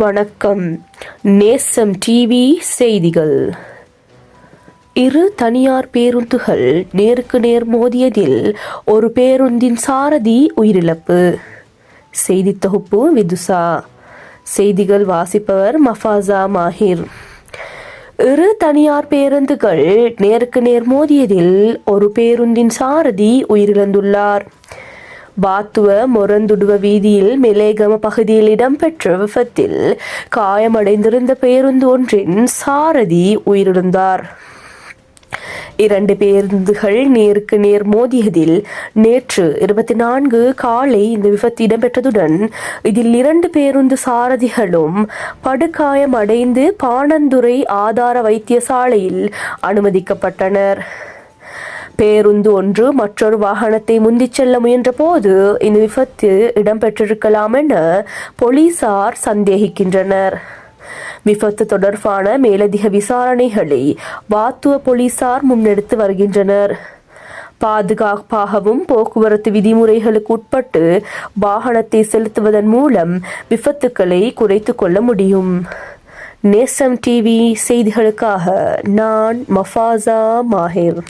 வணக்கம். நேசம் டிவி செய்திகள். இரு தனியார் பேருந்துகள் நேருக்கு நேர் மோதியதில் ஒரு பேருந்தின் சாரதி உயிரிழப்பு. செய்தி தொகுப்பு விதுசா. செய்திகள் வாசிப்பவர் மஃபாசா மாஹிர். இரு தனியார் பேருந்துகள் நேருக்கு நேர் மோதியதில் ஒரு பேருந்தின் சாரதி உயிரிழந்துள்ளார். பாத்துவ மொரந்துடுவ வீதியில் மெலேகம பகுதியில் இடம்பெற்ற விபத்தில் காயமடைந்திருந்த பேருந்து ஒன்றின் சாரதி உயிரிழந்தார். இரண்டு பேருந்துகள் நேருக்கு நேர் மோதியதில் நேற்று 24 காலை இந்த விபத்து இடம்பெற்றதுடன் இதில் 2 பேருந்து சாரதிகளும் படுகாயமடைந்து பாணந்துறை ஆதார வைத்தியசாலையில் அனுமதிக்கப்பட்டனர். பேருந்து ஒன்று மற்றொரு வாகனத்தை முந்திச் செல்ல முயன்ற போது இந்த விபத்து இடம்பெற்றிருக்கலாம் என போலீசார் சந்தேகிக்கின்றனர். விபத்து தொடர்பான மேலதிக விசாரணைகளை வாத்துவ போலீசார் முன்னெடுத்து வருகின்றனர். பாதுகாப்பாகவும் போக்குவரத்து விதிமுறைகளுக்கு உட்பட்டு வாகனத்தை செலுத்துவதன் மூலம் விபத்துக்களை குறைத்துக் கொள்ள முடியும். நேசம் டிவி செய்திகளுக்காக நான் மஃபாசா மாஹிர்.